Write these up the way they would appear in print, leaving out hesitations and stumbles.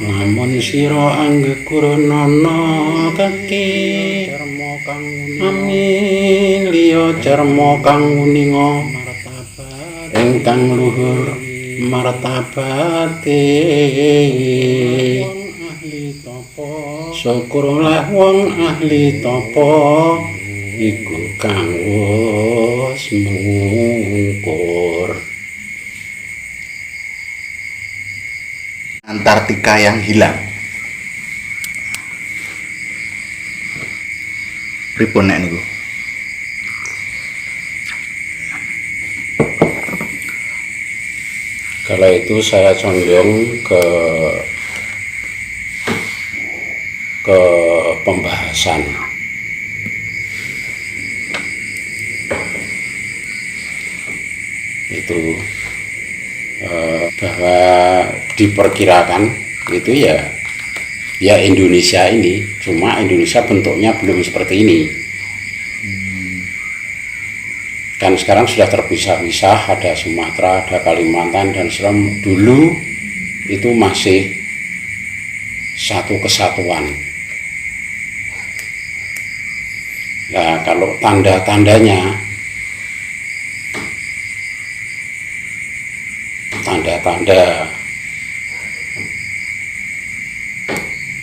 Lamun sira anggekurana kaki amin liya cerma kang uninga ingkang luhur martabate syukur oleh wong ahli tapa iku kang wis mungkur. Antartika yang hilang. Pripun nek niku? Kala itu saya condong ke pembahasan itu bahwa diperkirakan itu ya Indonesia ini, cuma Indonesia bentuknya belum seperti ini. Kan sekarang sudah terpisah-pisah, ada Sumatera, ada Kalimantan dan Sulawesi. Dulu itu masih satu kesatuan. Nah, kalau tanda-tanda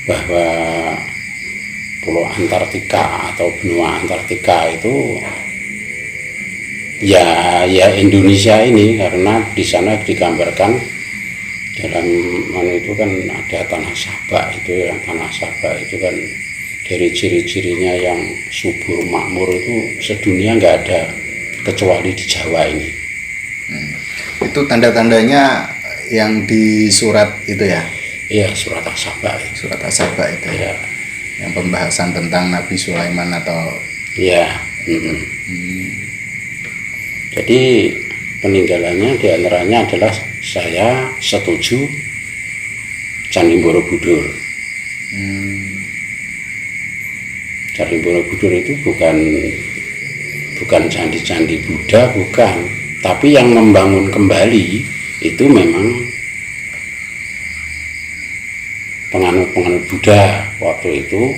bahwa Pulau Antartika atau benua Antartika itu ya Indonesia ini, karena di sana digambarkan dalam itu kan ada tanah Sabak itu, yang tanah Sabak itu kan dari ciri-cirinya yang subur makmur itu sedunia nggak ada kecuali di Jawa ini. Itu tanda-tandanya yang di surat itu ya? Iya, surat As-Saba. Surat As-Saba itu ya. Yang pembahasan tentang Nabi Sulaiman atau ya. Jadi peninggalannya diantaranya adalah saya setuju Candi Borobudur. Candi Borobudur itu bukan candi-candi Buddha, bukan, tapi yang membangun kembali itu memang penganut Buddha waktu itu,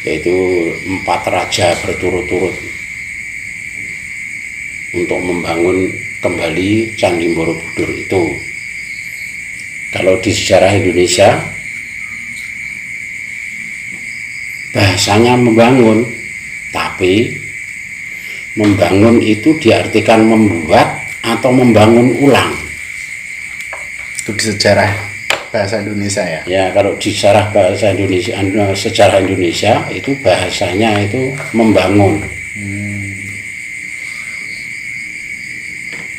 yaitu 4 raja berturut-turut untuk membangun kembali Candi Borobudur itu. Kalau di sejarah Indonesia bahasanya membangun, tapi membangun itu diartikan membuat atau membangun ulang. Itu di sejarah bahasa Indonesia ya? Ya, kalau di sejarah bahasa Indonesia, sejarah Indonesia itu bahasanya itu membangun.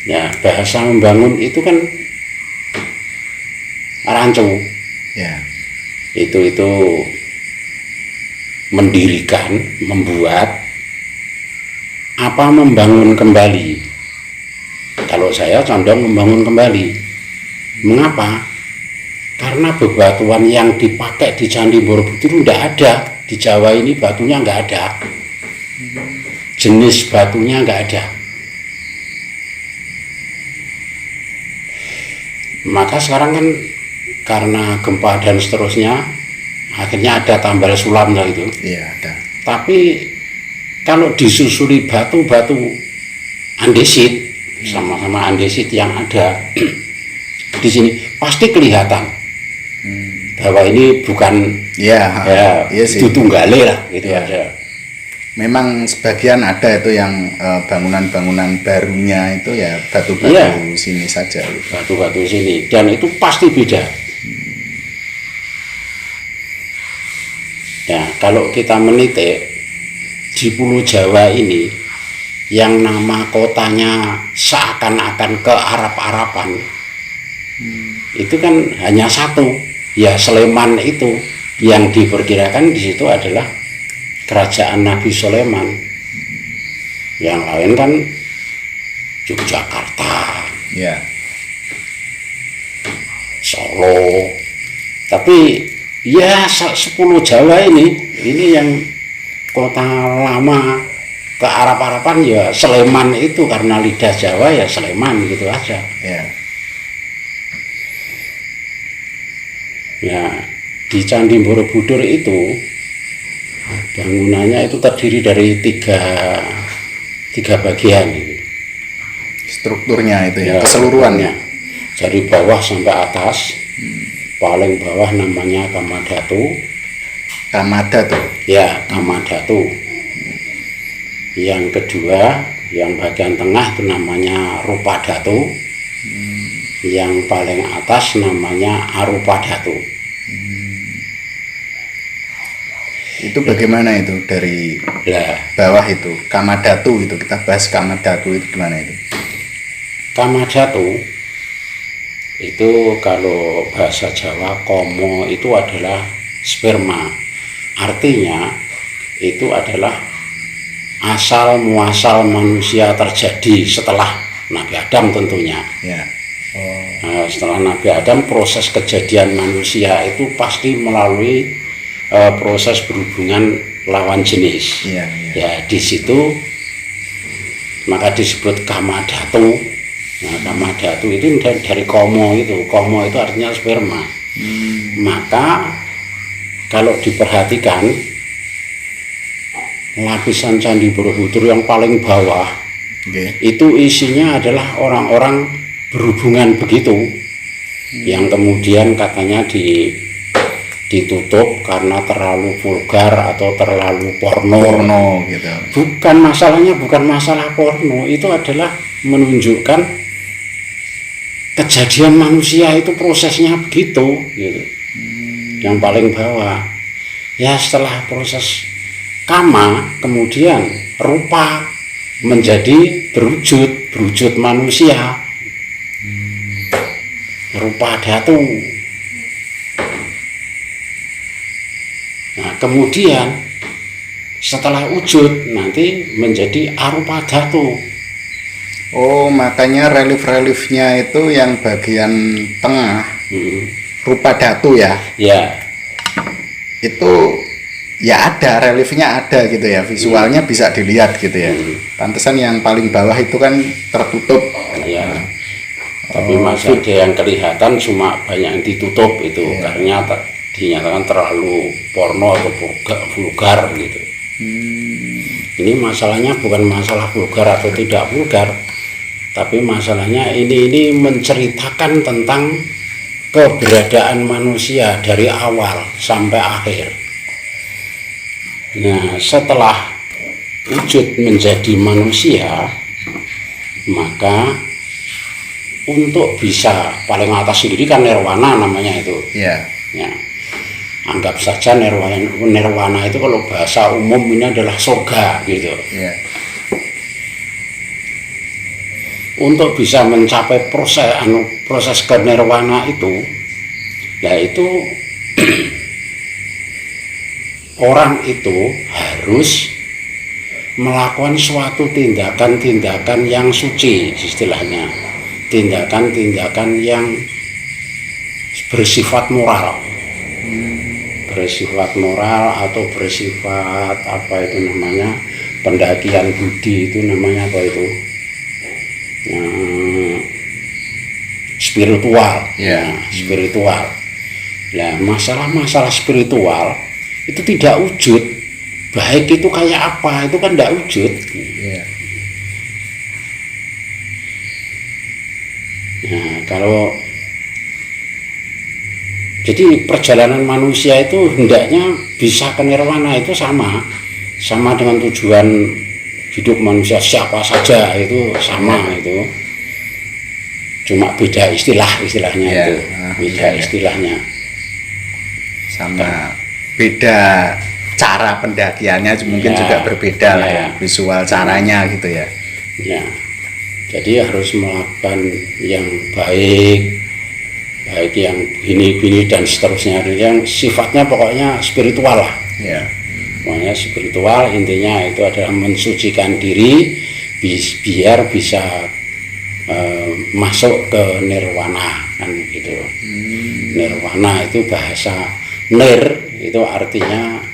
Ya, bahasa membangun itu kan rancu. Ya. Itu mendirikan, membuat, apa membangun kembali. Kalau saya condong membangun kembali. Mengapa? Karena bebatuan yang dipakai di Candi Borobudur tidak ada. Di Jawa ini batunya nggak ada. Jenis batunya nggak ada. Maka sekarang kan karena gempa dan seterusnya, akhirnya ada tambal sulam lah itu. Iya, ada. Tapi kalau disusuri batu-batu andesit, sama-sama andesit yang ada di sini, pasti kelihatan bahwa ini bukan iya itu tunggale lah gitu ya. Aja. Memang sebagian ada itu yang bangunan-bangunan barunya itu ya batu-batu sini saja. Batu-batu sini, dan itu pasti beda. Ya, kalau kita menitik di Pulau Jawa ini, yang nama kotanya seakan-akan ke Arab-Araban, itu kan hanya satu, ya Sleman itu, yang diperkirakan di situ adalah kerajaan Nabi Sulaiman. Yang lain kan Yogyakarta, Solo. Tapi ya 10 Jawa ini yang kota lama ke Arab-Araban ya Sleman itu, karena lidah Jawa ya Sleman gitu aja. Nah, di Candi Borobudur itu bangunannya itu terdiri dari tiga bagian itu. Strukturnya itu ya, Ya, keseluruhannya. dari bawah sampai atas. Paling bawah namanya Kamadhatu. Kamadhatu. Ya, Kamadhatu. Yang kedua, yang bagian tengah itu namanya Rupadhatu. Yang paling atas namanya Arupadhatu. Itu bagaimana itu dari Lah, bawah itu? Kamadhatu itu, kita bahas Kamadhatu itu gimana itu? Kamadhatu itu kalau bahasa Jawa komo itu adalah sperma. Artinya itu adalah asal muasal manusia terjadi setelah Nabi Adam tentunya. Ya. Nah, setelah Nabi Adam proses kejadian manusia itu pasti melalui proses berhubungan lawan jenis. Iya, iya. Ya di situ maka disebut Kamadhatu. Nah, Kamadhatu itu dari komo itu. Komo itu artinya sperma. Maka kalau diperhatikan lapisan Candi Borobudur yang paling bawah Oke. itu isinya adalah orang-orang berhubungan begitu yang kemudian katanya ditutup karena terlalu vulgar atau terlalu porno. Porno gitu. Bukan masalahnya, bukan masalah porno, itu adalah menunjukkan kejadian manusia itu prosesnya begitu gitu. Yang paling bawah ya setelah proses kama kemudian rupa menjadi berwujud manusia, Rupadhatu. Nah kemudian setelah wujud nanti menjadi Arupadhatu. Oh, makanya relief-reliefnya itu yang bagian tengah Rupadhatu ya. Ya, Itu ya ada reliefnya, ada gitu ya, visualnya bisa dilihat gitu ya. Pantesan yang paling bawah itu kan tertutup. ya. Tapi masih ada yang kelihatan cuma banyak yang ditutup itu karena dinyatakan terlalu porno atau vulgar gitu. Ini masalahnya bukan masalah vulgar atau tidak vulgar, tapi masalahnya ini menceritakan tentang keberadaan manusia dari awal sampai akhir. Nah, setelah wujud menjadi manusia, maka untuk bisa paling atas sendiri kan nirwana namanya itu. Ya. Ya. Anggap saja nirwana itu kalau bahasa umum ini adalah surga gitu. Ya. Untuk bisa mencapai proses ke nirwana itu, yaitu orang itu harus melakukan suatu tindakan-tindakan yang suci istilahnya, tindakan-tindakan yang bersifat moral, atau bersifat apa itu namanya, pendakian budi itu namanya apa itu, spiritual. Ya. Nah, spiritual. Nah, masalah spiritual itu tidak wujud, baik itu kayak apa itu kan tidak wujud. Ya. Nah, kalau jadi perjalanan manusia itu hendaknya bisa ke nirwana itu sama dengan tujuan hidup manusia siapa saja itu sama itu, cuma beda istilahnya Ya. itu, beda istilahnya. Sama beda cara pendakiannya mungkin Ya. juga berbeda lah ya, Ya. visual caranya gitu ya. Ya, jadi harus melakukan yang baik yang bini dan seterusnya, yang sifatnya pokoknya spiritual lah. Ya. Pokoknya spiritual, intinya itu adalah mensucikan diri biar bisa masuk ke nirwana kan gitu. Nirwana itu bahasa nir itu artinya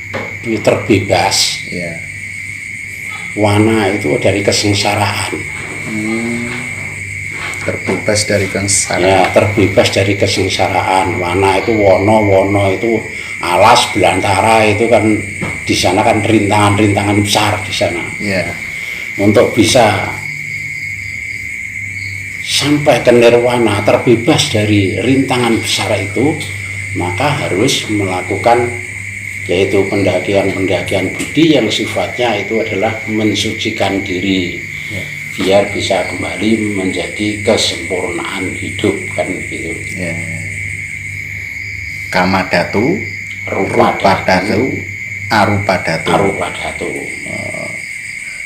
terbebas. Ya. Wana itu dari kesengsaraan. terbebas dari kesengsaraan. Ya, terbebas dari kesengsaraan. Wana itu wono itu alas belantara, itu kan di sana kan rintangan-rintangan besar di sana. Ya. Untuk bisa sampai ke nirwana, terbebas dari rintangan besar itu, maka harus melakukan yaitu pendakian budi yang sifatnya itu adalah mensucikan diri, biar bisa kembali menjadi kesempurnaan hidup, kan gitu. Ya. Kamadhatu, Rupadhatu, Arupadhatu.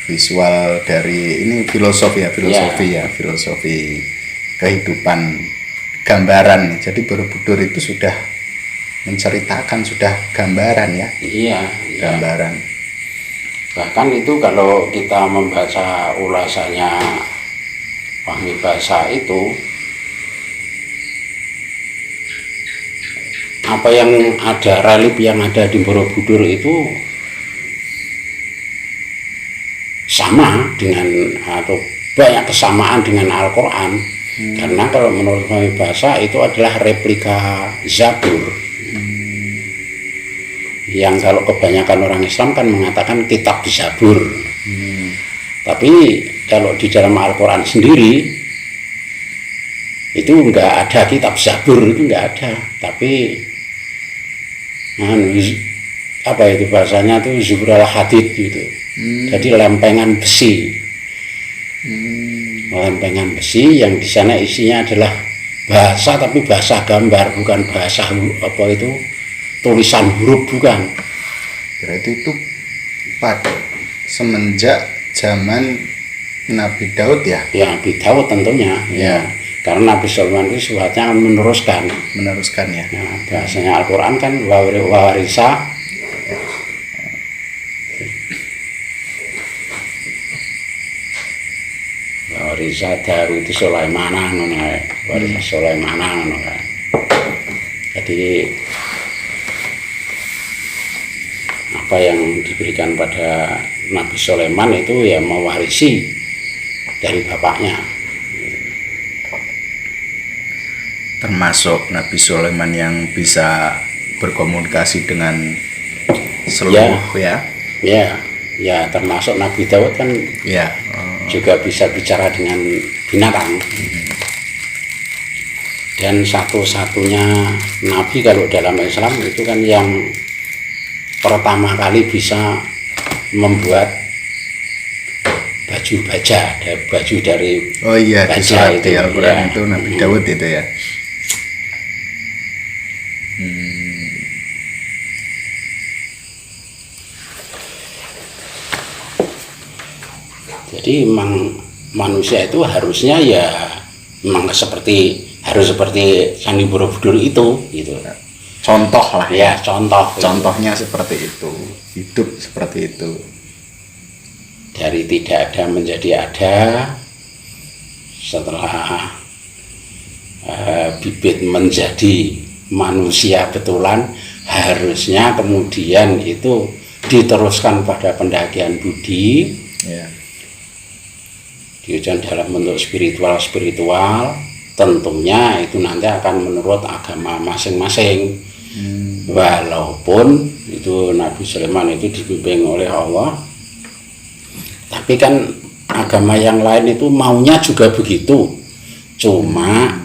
Visual dari ini filosofi kehidupan, gambaran. Jadi Borobudur itu sudah menceritakan, sudah gambaran ya. Iya. Gambaran. Bahkan itu kalau kita membaca ulasannya Fahmi Basa itu, apa yang ada, relief yang ada di Borobudur itu sama dengan atau banyak kesamaan dengan Al-Quran. Karena kalau menurut Fahmi Basa itu adalah replika Zabur. Yang kalau kebanyakan orang Islam kan mengatakan kitab Zabur. Tapi kalau di dalam Al-Quran sendiri itu enggak ada kitab Zabur, itu enggak ada. Tapi apa itu bahasanya tuh Zubrul Hadid gitu. Jadi lempengan besi. Lempengan besi yang di sana isinya adalah bahasa, tapi bahasa gambar, bukan bahasa apa itu tulisan huruf, bukan. Berarti itu pada semenjak zaman Nabi Daud ya? Ya, Nabi Daud tentunya. Ya. Karena Nabi Sulaiman itu sifatnya akan meneruskan ya. Nah, bahasanya Al-Quran kan wawarisa Daru itu Sulaimana ngono kae. Warisa Sulaimana ngono kae. Jadi apa yang diberikan pada Nabi Sulaiman itu ya mewarisi dari bapaknya. Termasuk Nabi Sulaiman yang bisa berkomunikasi dengan seluruh ya termasuk Nabi Daud kan juga bisa bicara dengan binatang. Dan satu-satunya Nabi kalau dalam Islam itu kan yang pertama kali bisa membuat baju baja, baju dari baja itu Al-Quran itu Nabi Daud itu ya. Jadi memang manusia itu harusnya ya memang harus seperti Candi Borobudur itu gitu. Contoh lah ya, contohnya gitu. Seperti itu, hidup seperti itu. Dari tidak ada menjadi ada, setelah bibit menjadi manusia betulan, harusnya kemudian itu diteruskan pada pendakian budi. Diujian dalam bentuk spiritual, tentunya itu nanti akan menurut agama masing-masing. Walaupun itu Nabi Sulaiman itu dibimbing oleh Allah, tapi kan agama yang lain itu maunya juga begitu, cuma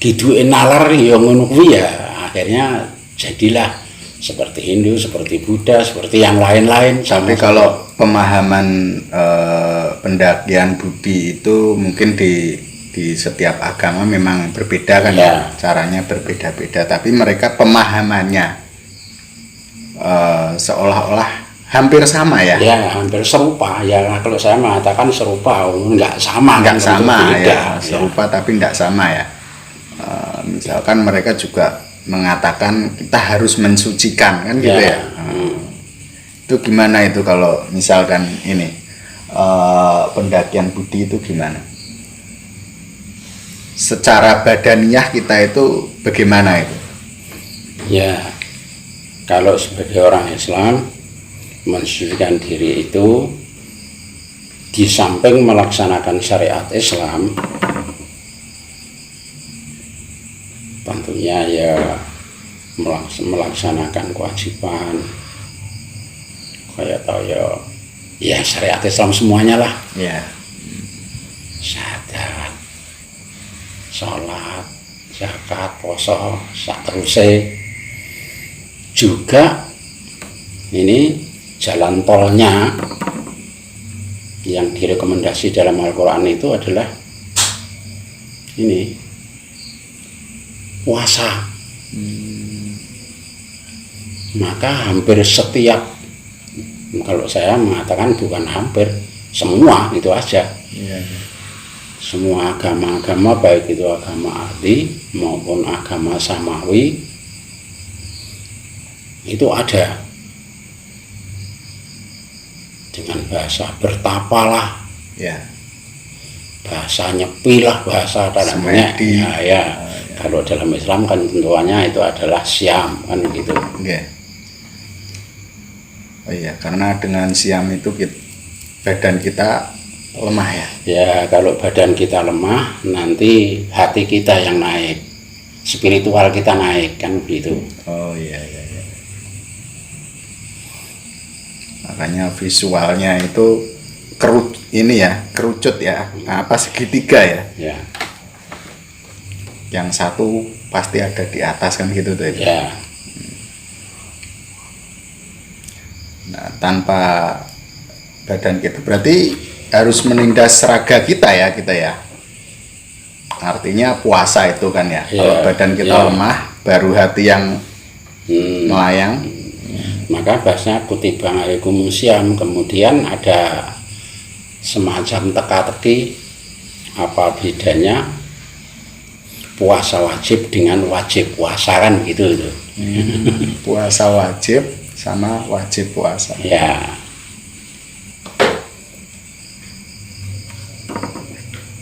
diduin nalar yang ngono kuwi ya, akhirnya jadilah seperti Hindu, seperti Buddha, seperti yang lain-lain. Tapi kalau pemahaman pendakian budi itu mungkin di setiap agama memang berbeda kan ya, caranya berbeda-beda. Tapi mereka pemahamannya seolah-olah hampir sama ya. Ya, hampir serupa. Ya kalau saya mengatakan serupa, enggak sama. Enggak sama ya, serupa tapi enggak sama ya. Misalkan mereka juga mengatakan kita harus mensucikan kan gitu ya. Itu gimana itu kalau misalkan ini pendakian budi itu gimana? Secara badaniah kita itu bagaimana itu? Ya, kalau sebagai orang Islam mensucikan diri itu di samping melaksanakan syariat Islam, tentunya ya melaksanakan kewajiban kayak tahu ya syariat Islam semuanya lah, ya, syahadat, sholat, zakat, poso, saterusé. Juga ini jalan tolnya yang direkomendasi dalam Al-Quran itu adalah ini puasa. Maka hampir setiap, kalau saya mengatakan bukan hampir, semua itu aja. ya, Semua agama-agama, baik itu agama arti maupun agama samawi, itu ada dengan bahasa bertapalah, ya, bahasa nyepilah, bahasa namanya Semedi. ya. Kalau dalam Islam kan tentuannya itu adalah siam kan gitu. ya. Oh iya, karena dengan siam itu badan kita lemah ya. Ya kalau badan kita lemah, nanti hati kita yang naik, spiritual kita naik kan gitu. Oh iya, iya, iya. Makanya visualnya itu kerucut ya, apa segitiga ya. Ya, Yang satu pasti ada di atas kan gitu tuh. ya, Nah, tanpa badan kita berarti harus menindas raga kita ya, artinya puasa itu kan ya. Ya, Kalau badan kita ya. lemah, baru hati yang melayang. Maka bahasanya kutiba alaikum syiyam, kemudian ada semacam teka-teki apa bedanya puasa wajib dengan wajib puasa kan gitu tuh. Puasa wajib sama wajib puasa. Ya,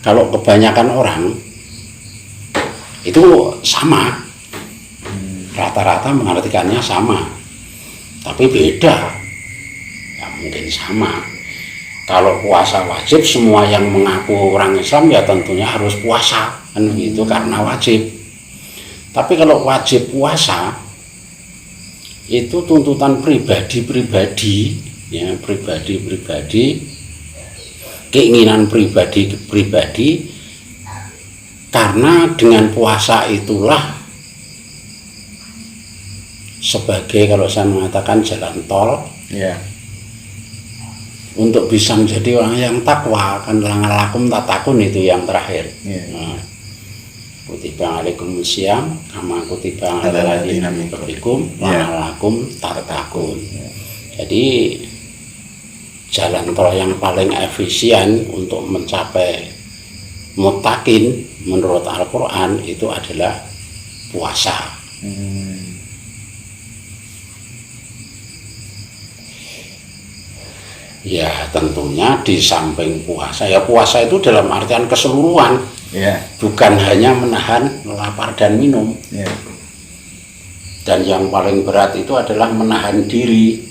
kalau kebanyakan orang itu sama, rata-rata mengartikannya sama, tapi beda, ya mungkin sama. Kalau puasa wajib, semua yang mengaku orang Islam ya tentunya harus puasa kan gitu, karena wajib. Tapi kalau wajib puasa itu tuntutan pribadi-pribadi, ya pribadi-pribadi, keinginan pribadi-pribadi, karena dengan puasa itulah sebagai, kalau saya mengatakan, jalan tol Ya. untuk bisa menjadi orang yang takwa. Kan lakum tatakun itu yang terakhir. Ya. Nah, kutiba alaikum syiyam kama kutiba alal ladzina min qablikum la'allakum tattaqun. Jadi jalan tol yang paling efisien untuk mencapai muttaqin menurut Al-Quran itu adalah puasa. Ya tentunya di samping puasa, ya puasa itu dalam artian keseluruhan, Ya. bukan hanya menahan lapar dan minum. Ya. Dan yang paling berat itu adalah menahan diri.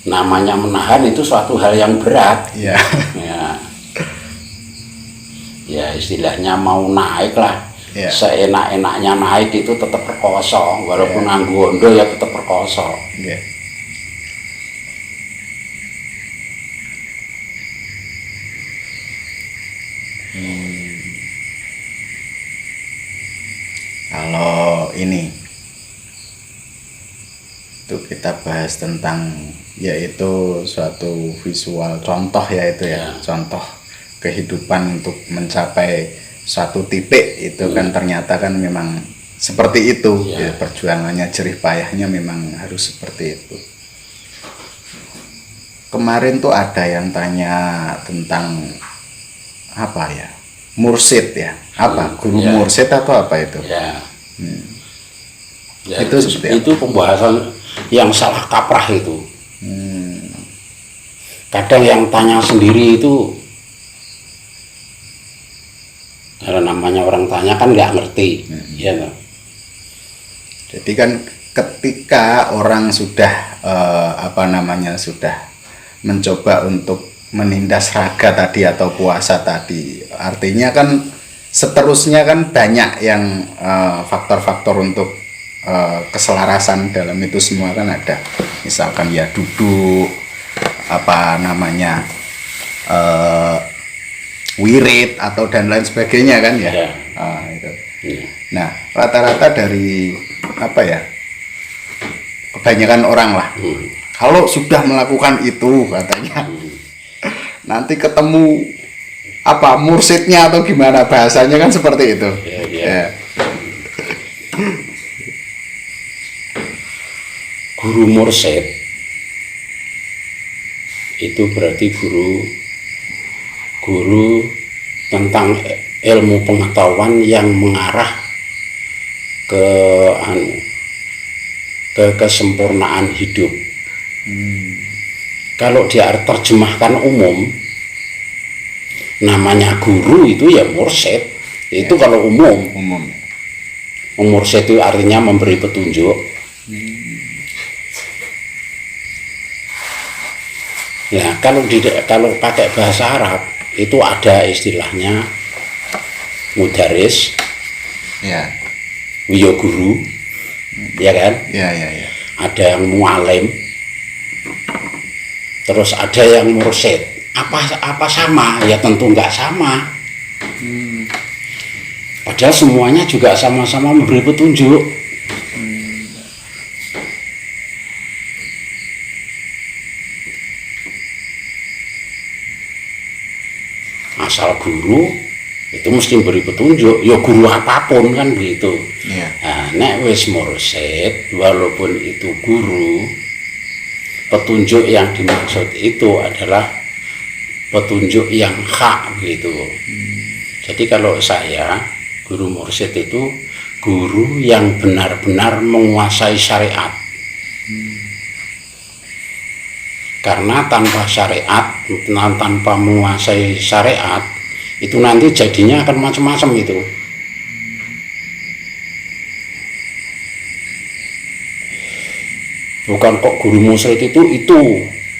Namanya menahan itu suatu hal yang berat. Ya. Ya, ya istilahnya mau naik lah. Ya. Seenak-enaknya naik itu tetap perkoso, walaupun anggondo ya tetap perkoso. Ya. Kalau ini itu kita bahas tentang yaitu suatu visual contoh ya itu ya, contoh kehidupan untuk mencapai suatu titik itu kan ternyata kan memang seperti itu ya, perjuangannya jerih payahnya memang harus seperti itu. Kemarin tuh ada yang tanya tentang apa ya, mursyid ya, apa guru mursyid atau apa itu? Ya. Ya, Itu seperti itu pembahasan yang salah kaprah itu. Kadang yang tanya sendiri itu, karena namanya orang tanya kan nggak ngerti, ya kan? Jadi kan ketika orang sudah sudah mencoba untuk menindas raga tadi atau puasa tadi. Artinya kan seterusnya kan banyak yang faktor-faktor untuk keselarasan dalam itu semua kan ada. Misalkan ya duduk, apa namanya, wirid atau dan lain sebagainya kan ya. Ya. Itu. Ya. Nah, rata-rata dari apa ya, kebanyakan orang lah, kalau sudah melakukan itu katanya nanti ketemu apa mursidnya atau gimana, bahasanya kan seperti itu. Ya, ya. Ya. Guru mursyid itu berarti guru tentang ilmu pengetahuan yang mengarah ke kesempurnaan hidup. Kalau dia terjemahkan umum, namanya guru itu ya mursyid. Itu Ya. kalau umum. Mursyid itu artinya memberi petunjuk. Ya, kalau pakai bahasa Arab itu ada istilahnya mudaris, Ya. wiyoguru, ya kan? Ya, ya, ya. Ada yang mualim, terus ada yang mursyid. Apa sama? Ya tentu nggak sama. Padahal semuanya juga sama-sama memberi petunjuk. Asal guru itu mesti beri petunjuk, ya guru apapun kan begitu. Iya. Nah, nek wis mursyid, walaupun itu guru, petunjuk yang dimaksud itu adalah petunjuk yang hak begitu. Jadi kalau saya, guru mursyid itu guru yang benar-benar menguasai syariat. Karena tanpa syariat, tanpa menguasai syariat, itu nanti jadinya akan macam-macam itu. Bukan kok guru mursyid itu,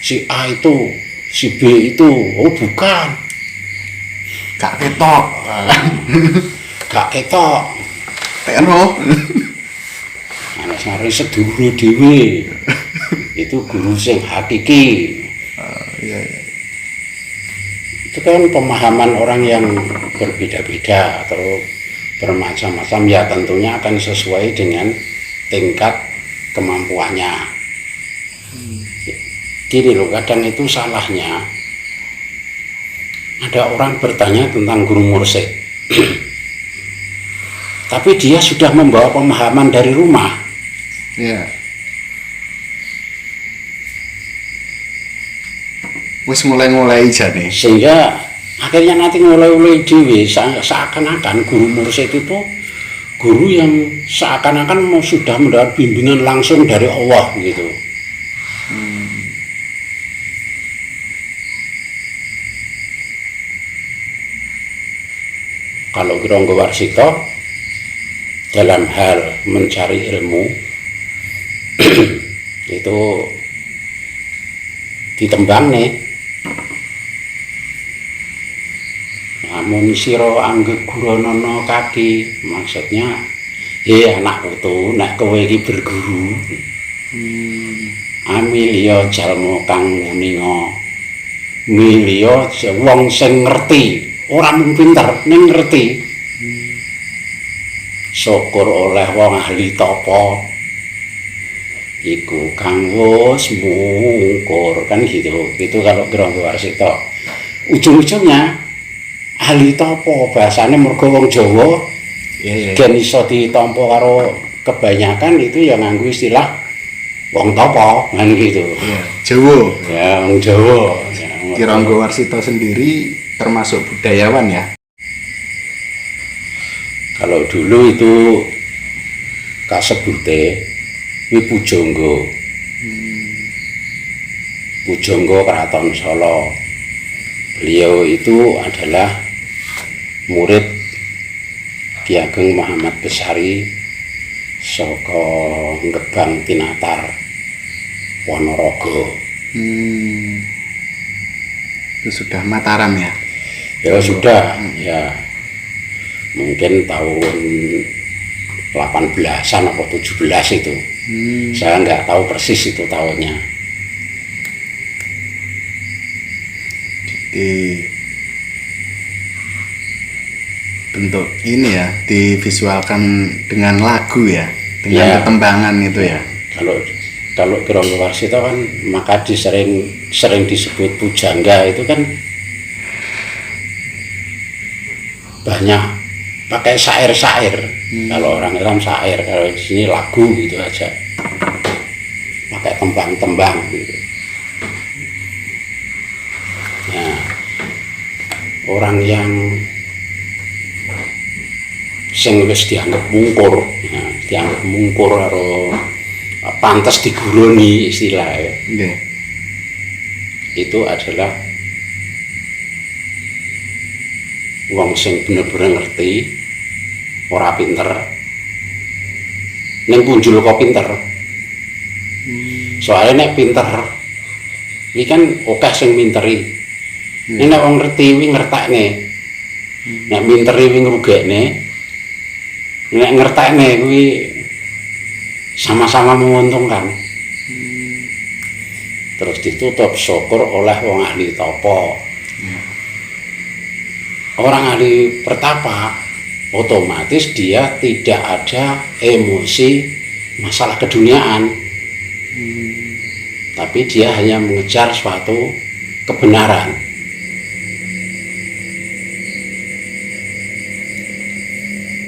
si A itu, si B itu, oh bukan. Gak ketok. Gak ketok. Tero. Anak sari sedulur dhewe. Itu guru sing hakiki. Iya, iya. Itu kan pemahaman orang yang berbeda-beda atau bermacam-macam, ya tentunya akan sesuai dengan tingkat kemampuannya. Gini loh, kadang itu salahnya ada orang bertanya tentang guru mursyid tapi dia sudah membawa pemahaman dari rumah. Iya. Wis mulai jane. Sehingga akhirnya nanti mulai dewe seakan-akan guru mursyid itu guru yang seakan-akan sudah mendapat bimbingan langsung dari Allah gitu. Kalau Gironggo Warsito dalam hal mencari ilmu itu ditembang nih, namun siro anggek guronono kaki, maksudnya anak putu nek kowe iki berguru amilya jalma kang muninga, milya wong sing ngerti, ora mung pinter ning ngerti. Syukur oleh wong ahli tapa iku kang wis mungkur, kan gitu. Itu kalau Gironggo Warsito. Ujung-ujungnya ahli tapa bahasane mergo wong Jawa gen iso ditampa karo kebanyakan itu ya nganggo istilah wong tapa kan gitu. Iya, Jawa. Ya wong Jawa. Ya, Gironggo Warsito sendiri termasuk budayawan ya. kalau dulu itu kasebute Pujangga. Pujangga Keraton Solo. Beliau itu adalah murid Ki Ageng Muhammad Besari saka Gebang Tinatar Ponorogo. Itu sudah Mataram ya. Ya sudah, ya mungkin tahun 18-an atau 17 itu. Saya nggak tahu persis itu tahunnya. Di bentuk ini ya, divisualkan dengan lagu ya, dengan Ya. ketembangan itu ya. Kalau Kirangga Warsita kan maka sering disebut pujangga, itu kan banyak pakai syair-syair. Kalau orang Islam syair, kalau di sini lagu gitu aja, pakai tembang-tembang gitu. Nah, orang yang sing wis dianggap mungkur, karo pantas diguruni istilahnya, Nggih. itu adalah wong sing bener-bener ngerti, ora pinter, ning punjul kok pinter. Soalnya nek pinter iki kan akeh sing minteri. Nek wong ngerti kuwi ngertakne. Nek minteri kuwi ngrugekne. Nek ngertakne kuwi sama-sama menguntungkan. Terus ditutup syukur oleh wong ahli tapa. Orang ahli pertapa otomatis dia tidak ada emosi masalah keduniaan, tapi dia hanya mengejar suatu kebenaran.